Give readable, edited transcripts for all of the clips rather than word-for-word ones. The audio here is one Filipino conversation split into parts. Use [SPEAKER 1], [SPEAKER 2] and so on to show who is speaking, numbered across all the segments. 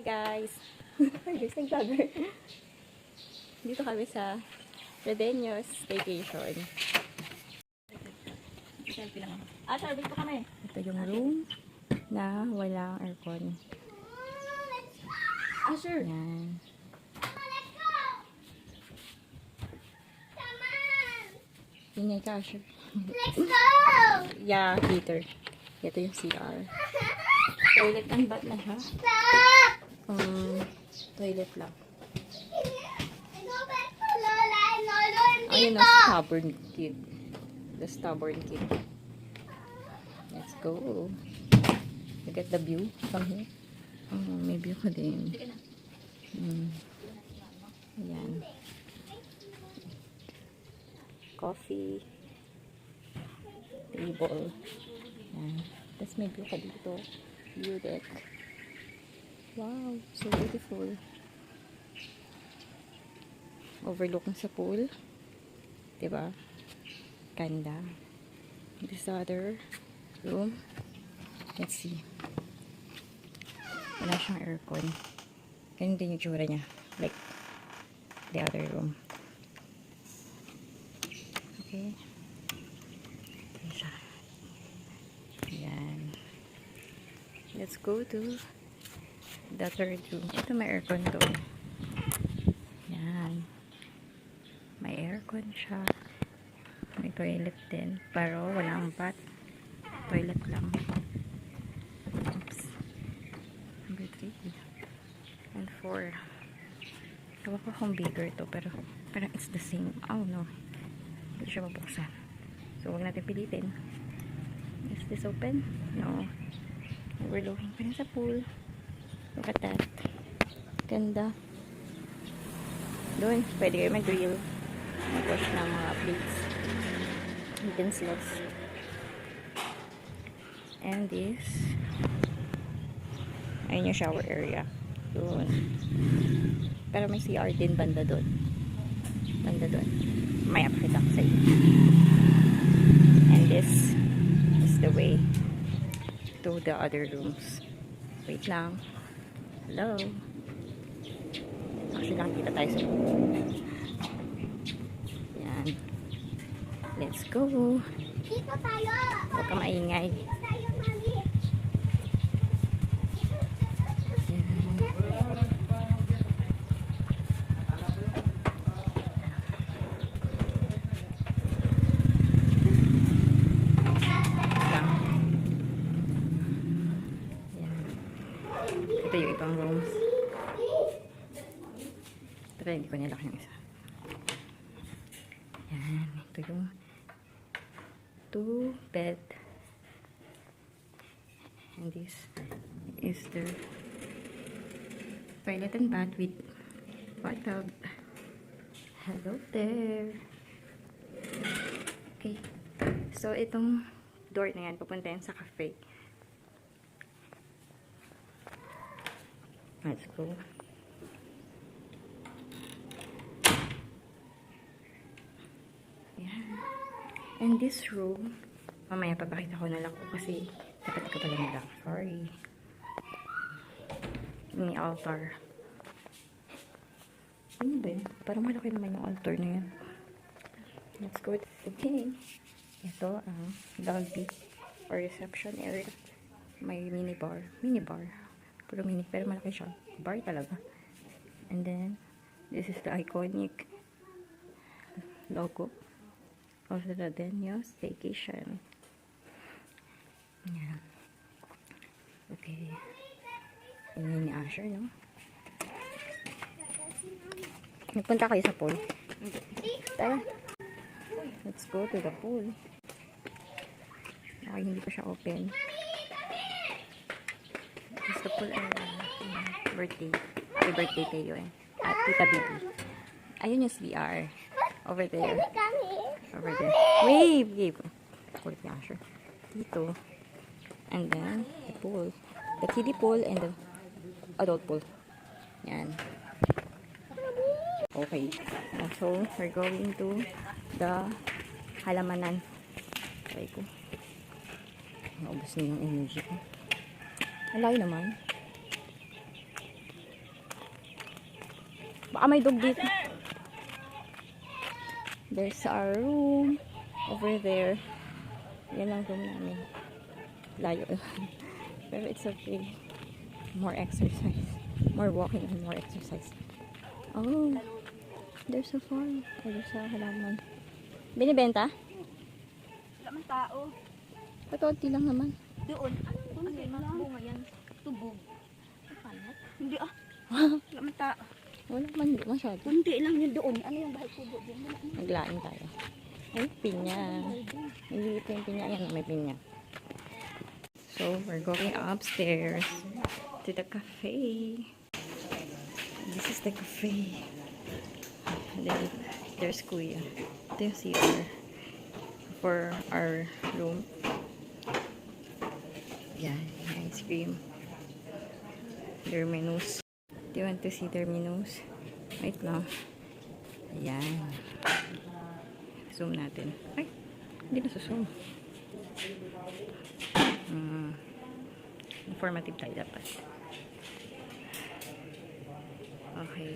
[SPEAKER 1] Hey guys! Guys, nag-vlogger. Dito kami sa Redeños Vacation. Selfie lang ako. Sir, dito kami. Ito yung room na walang aircon. Sir. Yan. Ingay ka, sir.
[SPEAKER 2] Let's go!
[SPEAKER 1] Yeah, heater. Ito yung CR. Toilet and bath na siya.
[SPEAKER 2] Stop!
[SPEAKER 1] Toilet lang.
[SPEAKER 2] Go back to Lola and Lolo and
[SPEAKER 1] Ayun
[SPEAKER 2] Tito!
[SPEAKER 1] na, stubborn kid. The stubborn kid. Let's go. Look at the view from here. Oh, may view ka din. Ayan. Coffee. Table. Ayan. Tapos may view ka dito. View deck. Wow, so beautiful. Overlooking sa pool. Diba? Ganda. This other room. Let's see. Wala siyang aircon. Ganun din yung tsura niya. Like the other room. Okay. Ayan siya. Ayan. Let's go to the third room. Ito may aircon to. Ayan. May aircon siya. May toilet din. Pero walang bath. Toilet lang. Oops. Number 3. And 4. Tawa ko kung bigger to. Pero parang it's the same. Oh no. Hindi siya mabuksan. So huwag natin pilitin. Is this open? No. We're looking pa rin sa pool. Look at that. Ganda. Doon, pwede kayo mag-grill. Mag-wash ng mga plates. Utensils. And this. Ayun yung shower area. Doon. Pero may CR din banda doon. Banda doon. May pakita ko sa inyo. And this is the way to the other rooms. Wait lang. Hello. Actually, nakikita tayo sa yan. Let's go.
[SPEAKER 2] Dito tayo!
[SPEAKER 1] Huwag ka maingay.
[SPEAKER 2] Dito tayo, Mami!
[SPEAKER 1] Ito yung ibang rooms. Pero hindi ko nilak yung isa. Yan. Ito yung 2 bed. And this is the toilet and bath with bathtub. Hello there. Okay. So, itong door na yan, pupunta yan sa cafe. Let's go. Yan. And this room, mamaya papakita ko na lang ko kasi dapat ka pala nila. Sorry. May altar. Ano ba yun? Parang malaki naman yung altar na yan. Let's go. Okay. Ito ang lobby or reception area. May minibar. Minibar. Puro mini, pero malaki siya. Bar talaga. And then, this is the iconic logo of the Redeños Vacation. Yeah. Okay. Ayan ni Asher, no? Nagpunta kayo sa pool? Tara. Let's go to the pool. Ay, hindi pa siya open. Gusto po birthday. Happy birthday kayo eh. At Tita Bibi. Ayun yung CR. Over there. Over there. Wave! Wave! Kulit niya, sure. Dito. And then, the pool. The kiddie pool and the adult pool. Yan. Okay. So, we're going to the halamanan. Try ko. Naubos na yung energy ko. Malayo naman. Baka may dog dito. There's our room over there. Yan ang room namin. Layo. Pero it's okay. More exercise. More walking and more exercise. Oh, there's a farm. Oh, there's a halaman. Binibenta?
[SPEAKER 3] Wala man tao.
[SPEAKER 1] Patunti lang naman.
[SPEAKER 3] Doon. Ano mas bunga yan? Tubog. Panat? Hindi ah. Wala man tao.
[SPEAKER 1] Wala man masyado.
[SPEAKER 3] Hindi lang yun doon. Ano yung bahay kubo doon?
[SPEAKER 1] Naglain tayo. Ay, pinya. Hindi ito yung pinya. Ayan, may pinya. So, we're going upstairs to the cafe. This is the cafe. And then, there's Kuya. Ito yung CR for our room. Yan, ice cream. Their menus. Do you want to see their menus? Wait lang. Ayan. Zoom natin. Ay, hindi na zoom. Informative tayo dapat. Okay.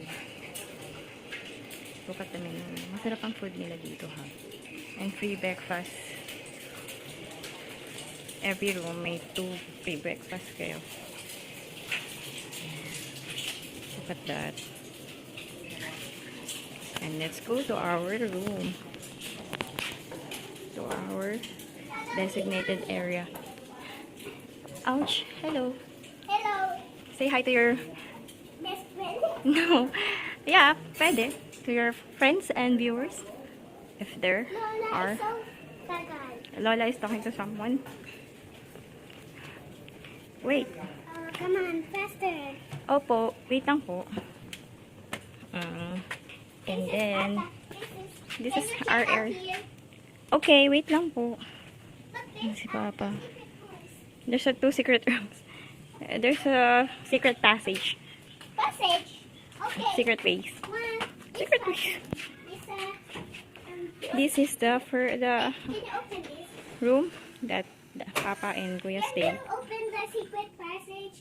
[SPEAKER 1] Look at the menu. Masarap ang food nila dito ha. And free breakfast. Every room may 2 free breakfast kayo. Look at that. And let's go to our room. To our designated area. Ouch! Hello!
[SPEAKER 2] Hello,
[SPEAKER 1] Say hi to your...
[SPEAKER 2] best friend.
[SPEAKER 1] No. Yeah, pwede. To your friends and viewers. If there
[SPEAKER 2] Lola
[SPEAKER 1] are.
[SPEAKER 2] is so tagal.
[SPEAKER 1] Lola is talking to someone. Wait.
[SPEAKER 2] Oh, come on, faster.
[SPEAKER 1] Opo. Wait lang po. And then, this is our area. Okay, wait lang po. Si Papa. There's 2 secret rooms. There's a secret passage.
[SPEAKER 2] Passage. Okay.
[SPEAKER 1] Secret ways.
[SPEAKER 2] One.
[SPEAKER 1] Secret ways.
[SPEAKER 2] This,
[SPEAKER 1] This is the for the
[SPEAKER 2] can you open this?
[SPEAKER 1] room that Papa and Kuya stay.
[SPEAKER 2] Can you open the secret passage?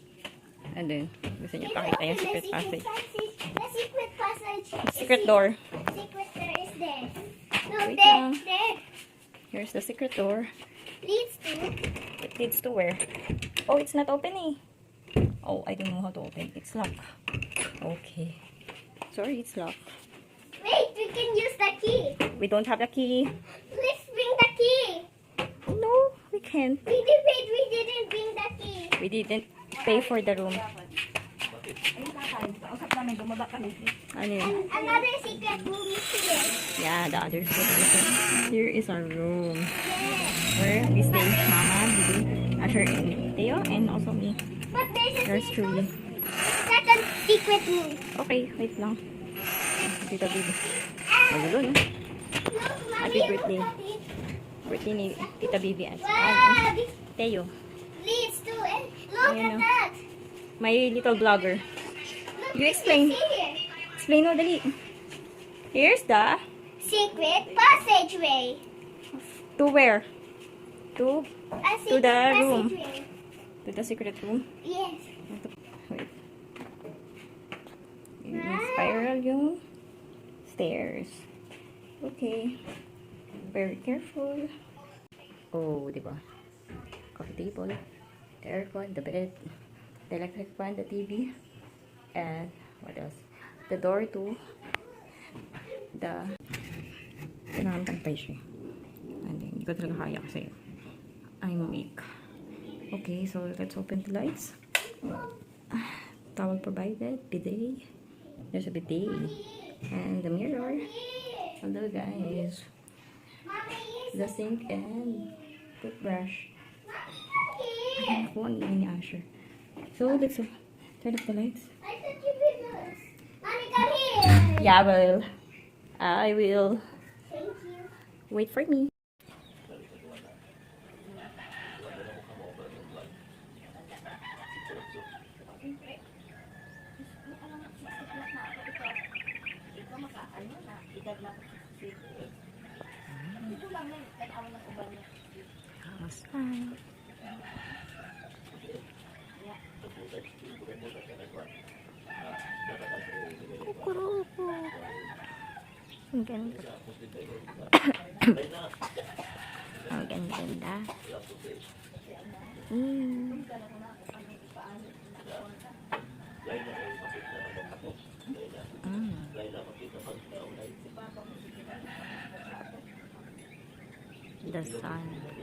[SPEAKER 1] And then, gusto niyo
[SPEAKER 2] Can you
[SPEAKER 1] pakita
[SPEAKER 2] open
[SPEAKER 1] yung
[SPEAKER 2] the
[SPEAKER 1] secret passage.
[SPEAKER 2] The secret passage.
[SPEAKER 1] Secret door.
[SPEAKER 2] Secret door is there. No,
[SPEAKER 1] Wait
[SPEAKER 2] there,
[SPEAKER 1] lang.
[SPEAKER 2] there.
[SPEAKER 1] Here's the secret door.
[SPEAKER 2] Leads to.
[SPEAKER 1] It leads to where? Oh, it's not open eh. Oh, I don't know how to open. It's locked. Okay. Sorry, it's locked.
[SPEAKER 2] Wait, we can use the key.
[SPEAKER 1] We don't have the key.
[SPEAKER 2] Let's bring the key.
[SPEAKER 1] No, we can't.
[SPEAKER 2] We didn't bring the key.
[SPEAKER 1] We didn't pay for the room.
[SPEAKER 3] Ayun tatay. Kausap namin. Bumaba kami.
[SPEAKER 1] Ano yun?
[SPEAKER 2] And another secret room is here.
[SPEAKER 1] Yeah, the other secret. Here is our room. Where we stay. Mama, Bibi, Asher, and Theo, and also me.
[SPEAKER 2] But there's a
[SPEAKER 1] Yours truly.
[SPEAKER 2] second secret room.
[SPEAKER 1] Okay, wait lang. Tita Bibi. Magulo na.
[SPEAKER 2] Look,
[SPEAKER 1] Happy
[SPEAKER 2] Mommy,
[SPEAKER 1] birthday.
[SPEAKER 2] look at it.
[SPEAKER 1] Birthday ni Tita Bibi.
[SPEAKER 2] Wow, this
[SPEAKER 1] Theo.
[SPEAKER 2] leads to it. Look
[SPEAKER 1] Ayun
[SPEAKER 2] at
[SPEAKER 1] na.
[SPEAKER 2] that.
[SPEAKER 1] My little vlogger.
[SPEAKER 2] Look,
[SPEAKER 1] You explain.
[SPEAKER 2] it's here.
[SPEAKER 1] Explain mo, dali. Here's the...
[SPEAKER 2] Secret passageway.
[SPEAKER 1] To where? To
[SPEAKER 2] A
[SPEAKER 1] To
[SPEAKER 2] secret
[SPEAKER 1] the room.
[SPEAKER 2] passageway.
[SPEAKER 1] the secret room.
[SPEAKER 2] Yes.
[SPEAKER 1] Wait. Yung spiral yung stairs. Okay. Very careful. Oh, di ba? Coffee table, the aircon, the bed, the electric fan, the TV, and what else? The door to the... Kailangan pantay siya. And then, hindi ko talaga kaya kasi I'm weak. Okay, so let's open the lights. Towel provided, bidet. There's a bidet. And the mirror. Hello guys. The sink and toothbrush. One mini Asher. So let's turn off the lights.
[SPEAKER 2] I thought you were nurse. Mommy, come here.
[SPEAKER 1] Yeah, well, I will
[SPEAKER 2] Thank you.
[SPEAKER 1] wait for me. Awesome. Kukuruk. Ang ganda. Ang ganda. Mm. Mm. The sun.